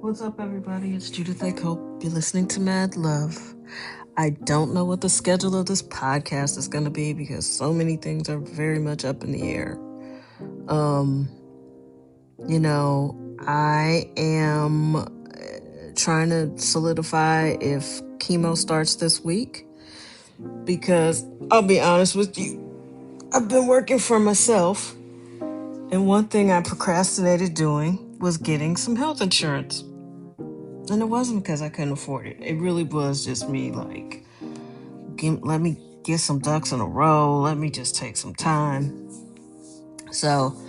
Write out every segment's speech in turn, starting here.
What's up, everybody? It's Judith. I hope you're listening to Mad Love. I don't know what the schedule of this podcast is going to be because so many things are very much up in the air. Um, I am trying to solidify if chemo starts this week because I'll be honest with you, I've been working for myself, and one thing I procrastinated doing was getting some health insurance. And it wasn't because I couldn't afford it. It really was just me like, let me get some ducks in a row. Let me just take some time. So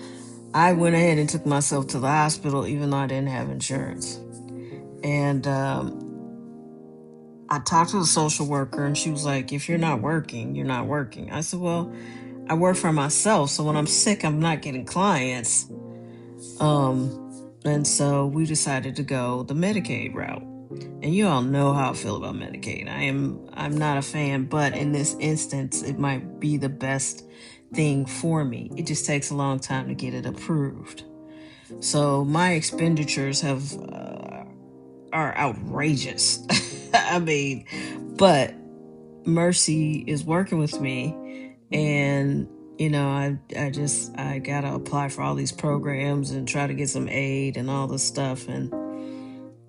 I went ahead and took myself to the hospital even though I didn't have insurance. And I talked to the social worker and she was like, if you're not working, you're not working. I said, well, I work for myself. So when I'm sick, I'm not getting clients. And so we decided to go the Medicaid route. And you all know how I feel about Medicaid. I'm not a fan, but in this instance, it might be the best thing for me. It just takes a long time to get it approved. So my expenditures are outrageous. I mean, but Mercy is working with me, and I gotta apply for all these programs and try to get some aid and all this stuff. And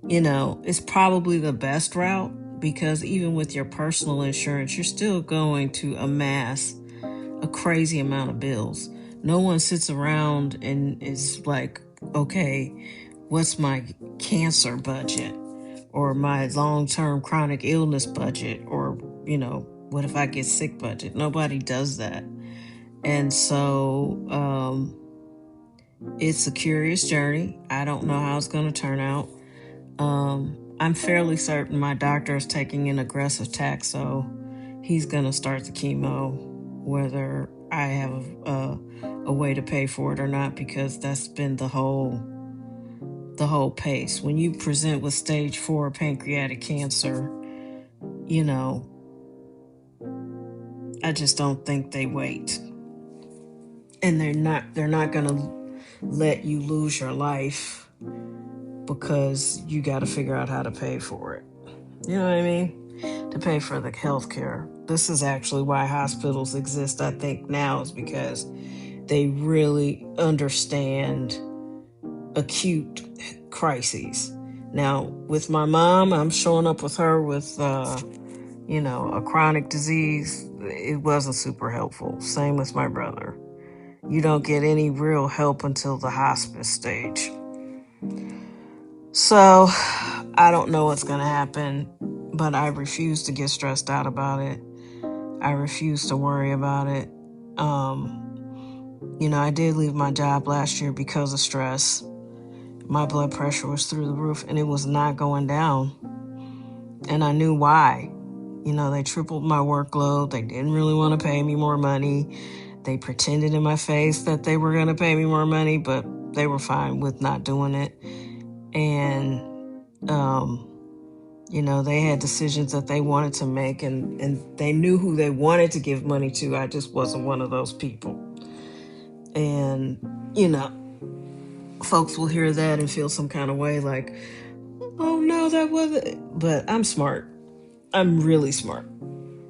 it's probably the best route because even with your personal insurance, you're still going to amass a crazy amount of bills. No one sits around and is like, okay, what's my cancer budget or my long-term chronic illness budget or, what if I get sick budget? Nobody does that. And so it's a curious journey. I don't know how it's going to turn out. I'm fairly certain my doctor is taking an aggressive tack, so he's going to start the chemo, whether I have a way to pay for it or not, because that's been the whole pace. When you present with stage 4 pancreatic cancer, I just don't think they wait. And they're not going to let you lose your life because you got to figure out how to pay for it. You know what I mean? To pay for the health care. This is actually why hospitals exist, I think, now, is because they really understand acute crises. Now, with my mom, I'm showing up with her with, a chronic disease. It wasn't super helpful. Same with my brother. You don't get any real help until the hospice stage. So, I don't know what's going to happen, but I refuse to get stressed out about it. I refuse to worry about it. I did leave my job last year because of stress. My blood pressure was through the roof and it was not going down. And I knew why. They tripled my workload. They didn't really want to pay me more money. They pretended in my face that they were going to pay me more money, but they were fine with not doing it. And, they had decisions that they wanted to make, and they knew who they wanted to give money to. I just wasn't one of those people. And, folks will hear that and feel some kind of way like, oh, no, that wasn't. But I'm smart. I'm really smart.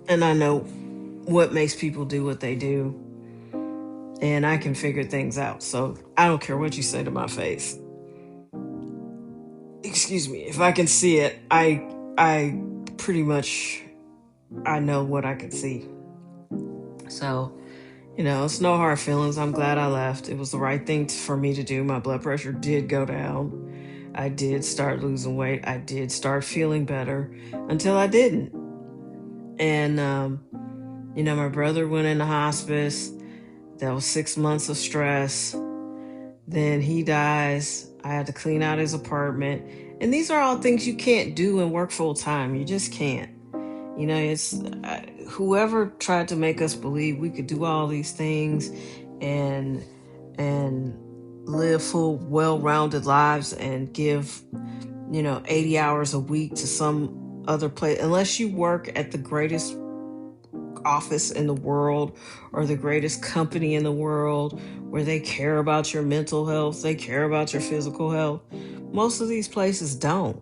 And I know what makes people do what they do. And I can figure things out. So I don't care what you say to my face. Excuse me. If I can see it, I pretty much, I know what I can see. So, it's no hard feelings. I'm glad I left. It was the right thing for me to do. My blood pressure did go down. I did start losing weight. I did start feeling better until I didn't. And, my brother went into hospice. That was 6 months of stress. Then he dies. I had to clean out his apartment. And these are all things you can't do and work full time. You just can't. It's whoever tried to make us believe we could do all these things and live full, well-rounded lives and give, 80 hours a week to some other place. Unless you work at the greatest office in the world or the greatest company in the world where they care about your mental health, they care about your physical health. Most of these places don't.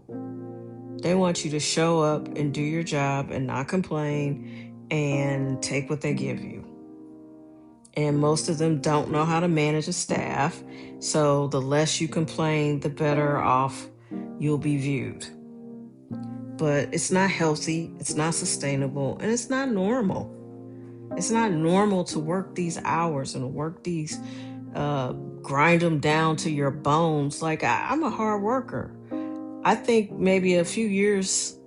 They want you to show up and do your job and not complain and take what they give you. And most of them don't know how to manage a staff. So the less you complain, the better off you'll be viewed. But it's not healthy, it's not sustainable, and it's not normal. It's not normal to work these hours and work these, grind them down to your bones. Like, I'm a hard worker. I think maybe a few years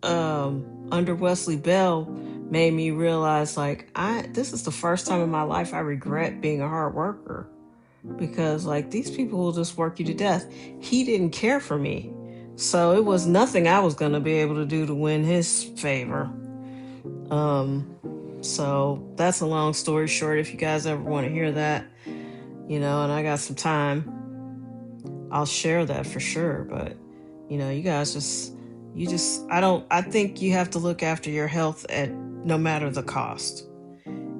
under Wesley Bell made me realize, like, this is the first time in my life I regret being a hard worker, because like these people will just work you to death. He didn't care for me, so it was nothing I was gonna be able to do to win his favor. So that's a long story short. If you guys ever want to hear that, and I got some time, I'll share that for sure. But you guys I think you have to look after your health at no matter the cost.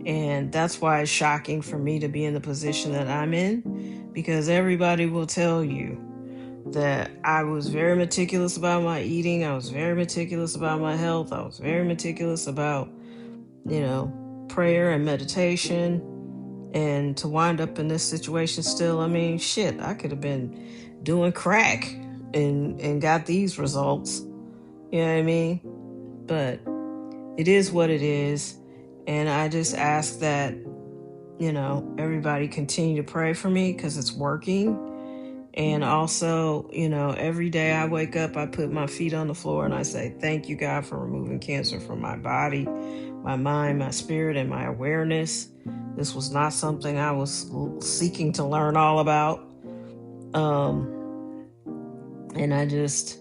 And that's why it's shocking for me to be in the position that I'm in, because everybody will tell you that I was very meticulous about my eating. I was very meticulous about my health. I was very meticulous about, prayer and meditation. And to wind up in this situation still, I mean, shit, I could have been doing crack and got these results. You know what I mean? But it is what it is. And I just ask that, everybody continue to pray for me, because it's working. And also, every day I wake up, I put my feet on the floor and I say, thank you, God, for removing cancer from my body, my mind, my spirit, and my awareness. This was not something I was seeking to learn all about. And I just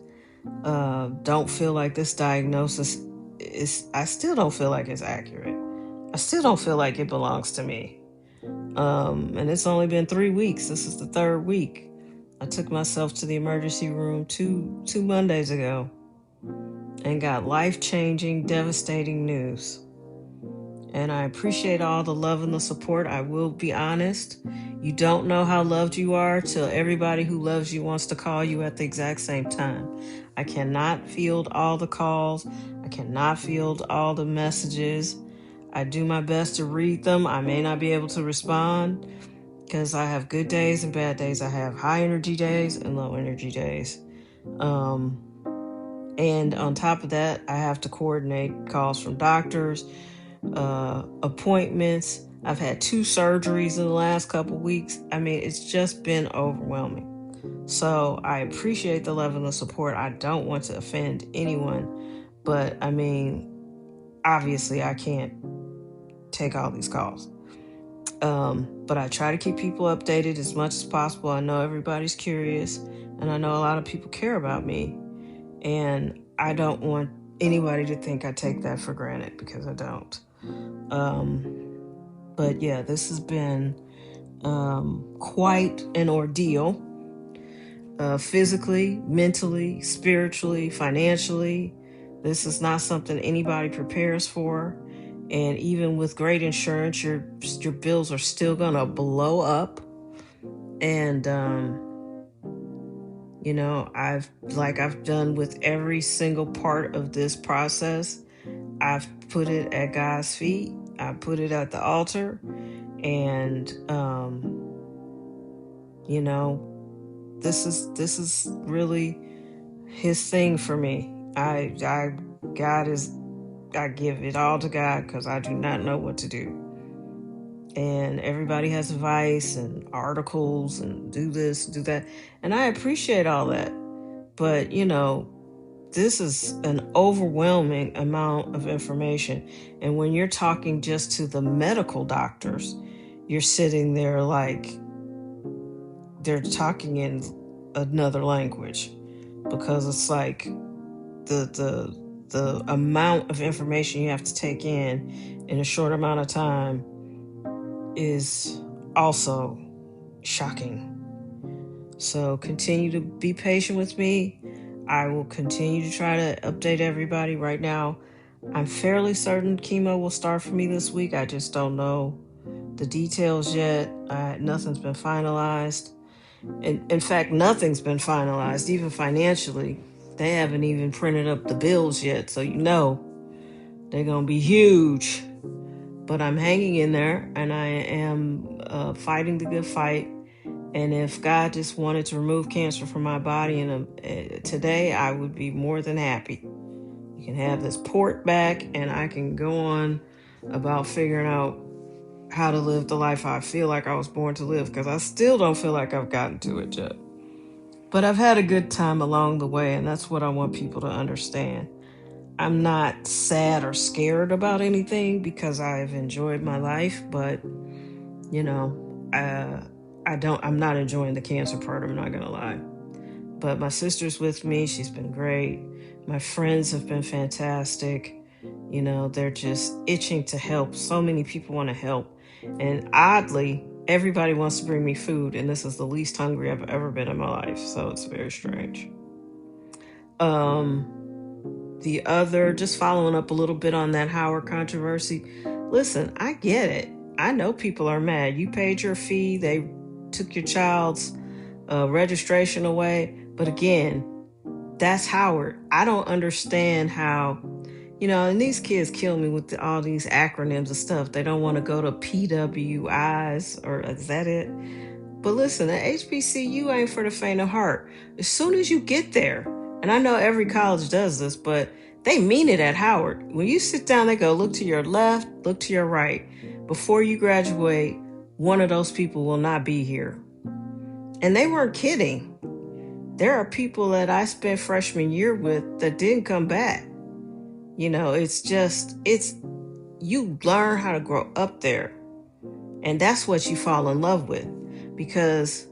don't feel like this diagnosis I still don't feel like it's accurate. I still don't feel like it belongs to me. And it's only been 3 weeks. This is the 3rd week. I took myself to the emergency room two Mondays ago and got life-changing, devastating news. And I appreciate all the love and the support. I will be honest. You don't know how loved you are till everybody who loves you wants to call you at the exact same time. I cannot field all the calls. I cannot field all the messages. I do my best to read them. I may not be able to respond, because I have good days and bad days. I have high energy days and low energy days. And on top of that, I have to coordinate calls from doctors, appointments. I've had 2 surgeries in the last couple weeks. I mean, it's just been overwhelming. So I appreciate the love and the support. I don't want to offend anyone, but I mean, obviously I can't take all these calls. But I try to keep people updated as much as possible. I know everybody's curious, and I know a lot of people care about me, and I don't want anybody to think I take that for granted, because I don't. But yeah, this has been quite an ordeal, physically, mentally, spiritually, financially. This is not something anybody prepares for. And even with great insurance, your bills are still gonna blow up. And I've done with every single part of this process. I've put it at God's feet. I put it at the altar, and this is really His thing for me. I give it all to God, because I do not know what to do. And everybody has advice and articles and do this, do that. And I appreciate all that. But, this is an overwhelming amount of information. And when you're talking just to the medical doctors, you're sitting there like they're talking in another language, because it's like the amount of information you have to take in a short amount of time is also shocking. So continue to be patient with me. I will continue to try to update everybody. Right now, I'm fairly certain chemo will start for me this week. I just don't know the details yet. Nothing's been finalized. In fact, nothing's been finalized, even financially. They haven't even printed up the bills yet, so they're going to be huge. But I'm hanging in there, and I am fighting the good fight. And if God just wanted to remove cancer from my body today, I would be more than happy. You can have this port back, and I can go on about figuring out how to live the life I feel like I was born to live, because I still don't feel like I've gotten to it yet. But I've had a good time along the way, and that's what I want people to understand. I'm not sad or scared about anything because I've enjoyed my life, but you know, I'm not enjoying the cancer part, I'm not gonna lie. But my sister's with me, she's been great. My friends have been fantastic. They're just itching to help. So many people want to help. And oddly, everybody wants to bring me food, and this is the least hungry I've ever been in my life. So it's very strange. The other, just following up a little bit on that Howard controversy. Listen, I get it. I know people are mad. You paid your fee. They took your child's registration away. But again, that's Howard. I don't understand how, and these kids kill me with all these acronyms and stuff. They don't want to go to PWIs, or is that it? But listen, the HBCU ain't for the faint of heart. As soon as you get there, and I know every college does this, but they mean it at Howard. When you sit down, they go, look to your left, look to your right. Before you graduate, one of those people will not be here. And they weren't kidding. There are people that I spent freshman year with that didn't come back. You learn how to grow up there. And that's what you fall in love with. Because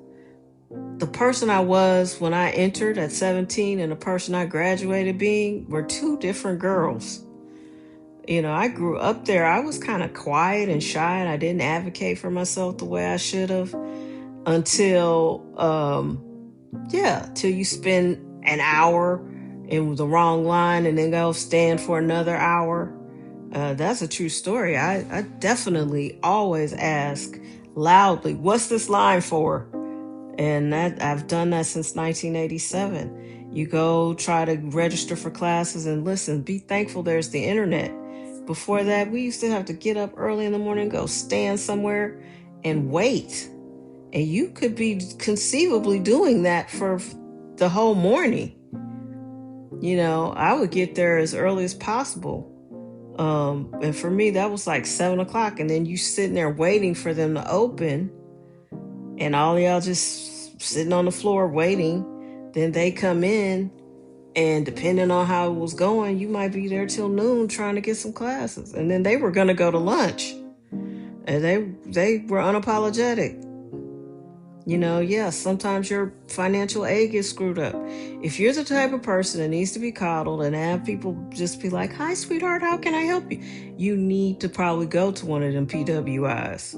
the person I was when I entered at 17 and the person I graduated being were two different girls. I grew up there. I was kind of quiet and shy, and I didn't advocate for myself the way I should have until you spend an hour in the wrong line and then go stand for another hour. That's a true story. I definitely always ask loudly, what's this line for? And I've done that since 1987. You go try to register for classes, and listen, be thankful there's the internet. Before that, we used to have to get up early in the morning, go stand somewhere and wait. And you could be conceivably doing that for the whole morning. I would get there as early as possible. And for me, that was like 7:00. And then you sitting there waiting for them to open. And all y'all just sitting on the floor waiting. Then they come in. And depending on how it was going, you might be there till noon trying to get some classes. And then they were going to go to lunch. And they were unapologetic. Sometimes your financial aid gets screwed up. If you're the type of person that needs to be coddled and have people just be like, hi, sweetheart, how can I help you? You need to probably go to one of them PWIs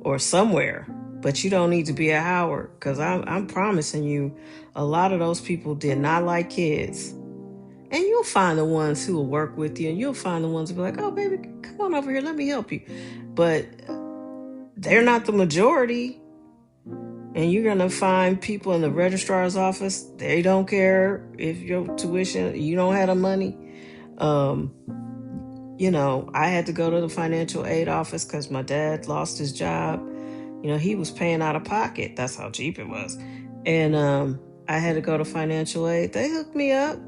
or somewhere. But you don't need to be a Howard, because I'm promising you, a lot of those people did not like kids. And you'll find the ones who will work with you, and you'll find the ones who will be like, oh, baby, come on over here, let me help you. But they're not the majority. And you're going to find people in the registrar's office, they don't care if your tuition, you don't have the money. I had to go to the financial aid office because my dad lost his job. He was paying out of pocket. That's how cheap it was. And I had to go to financial aid. They hooked me up.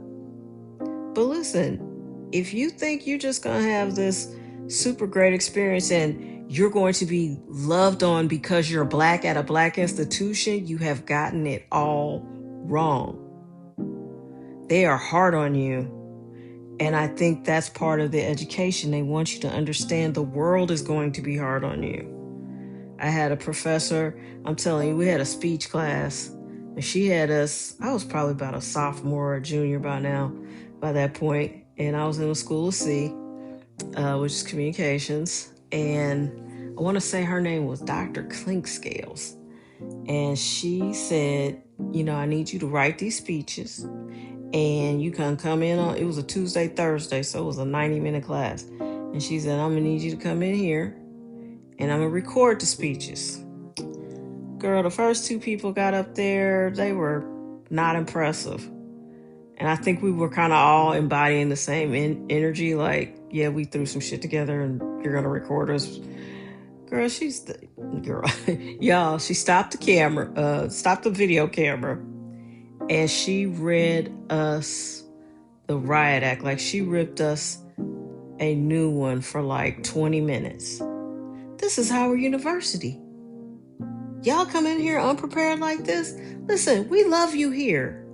But listen, if you think you're just going to have this super great experience and you're going to be loved on because you're Black at a Black institution, you have gotten it all wrong. They are hard on you. And I think that's part of the education. They want you to understand the world is going to be hard on you. I had a professor, I'm telling you, we had a speech class, and she had us, I was probably about a sophomore or junior by that point, and I was in the School of C, which is communications, and I want to say her name was Dr. Clinkscales, and she said, I need you to write these speeches, and you can come in it was a Tuesday, Thursday, so it was a 90-minute class, and she said, I'm going to need you to come in here, and I'm going to record the speeches. Girl, the first two people got up there, they were not impressive. And I think we were kind of all embodying the same energy. Like, yeah, we threw some shit together and you're going to record us. Girl, girl. Y'all, she stopped the camera, stopped the video camera, and she read us the riot act. Like, she ripped us a new one for like 20 minutes. This is Howard University. Y'all come in here unprepared like this? Listen, we love you here,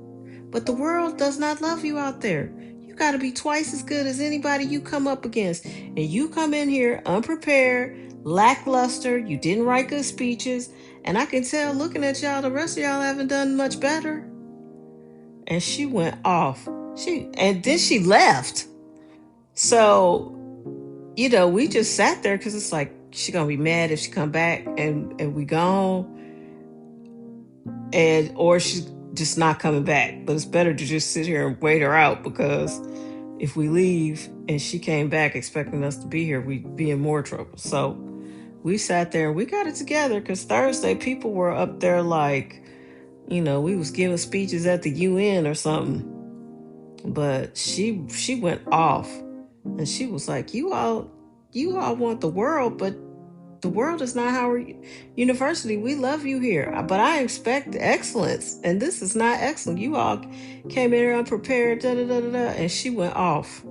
but the world does not love you out there. You got to be twice as good as anybody you come up against. And you come in here unprepared, lackluster, you didn't write good speeches, and I can tell looking at y'all, the rest of y'all haven't done much better. And she went off. And then she left. So, we just sat there because it's like, she gonna be mad if she come back and we gone, or she's just not coming back. But it's better to just sit here and wait her out, because if we leave and she came back expecting us to be here, we'd be in more trouble. So we sat there and we got it together, because Thursday people were up there like, we was giving speeches at the UN or something. But she went off, and she was like, you all want the world, but the world is not Howard University. We love you here, but I expect excellence, and this is not excellent. You all came in here unprepared, and she went off,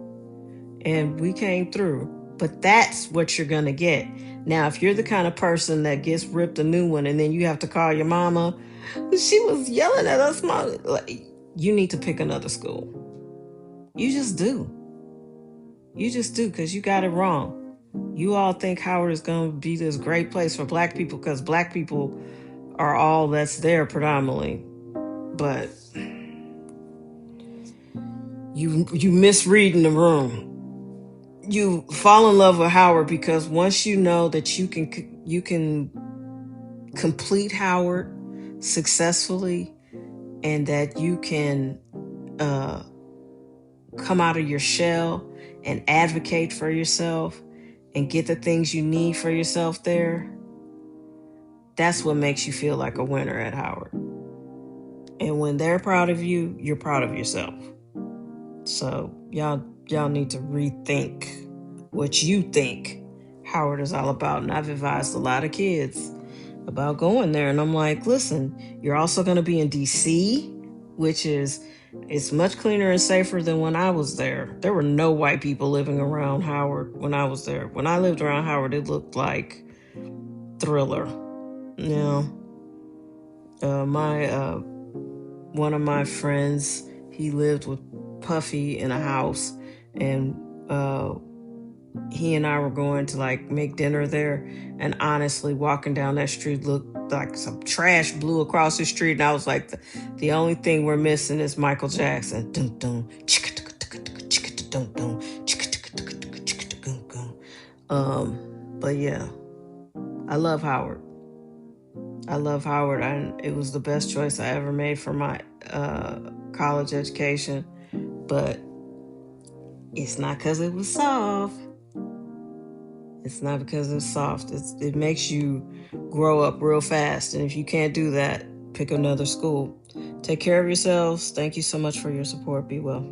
and we came through. But that's what you're gonna get. Now, if you're the kind of person that gets ripped a new one, and then you have to call your mama, she was yelling at us, Mom, like, you need to pick another school. You just do. Because you got it wrong. You all think Howard is going to be this great place for black people because black people are all that's there predominantly. But you misreading the room. You fall in love with Howard because once you know that you can complete Howard successfully, and that you can come out of your shell and advocate for yourself and get the things you need for yourself there, that's what makes you feel like a winner at Howard. And when they're proud of you, you're proud of yourself. So y'all need to rethink what you think Howard is all about. And I've advised a lot of kids about going there. And I'm like, listen, you're also going to be in DC, which it's much cleaner and safer than when I was there. There were no white people living around Howard when I was there. When I lived around Howard, it looked like Thriller. One of my friends, he lived with Puffy in a house, and he and I were going to like make dinner there, and honestly, walking down that street looked like some trash blew across the street, and I was like, the only thing we're missing is Michael Jackson. But yeah, I love Howard. And it was the best choice I ever made for my college education. But it's not because it was soft. It's not because it's soft. It makes you grow up real fast. And if you can't do that, pick another school. Take care of yourselves. Thank you so much for your support. Be well.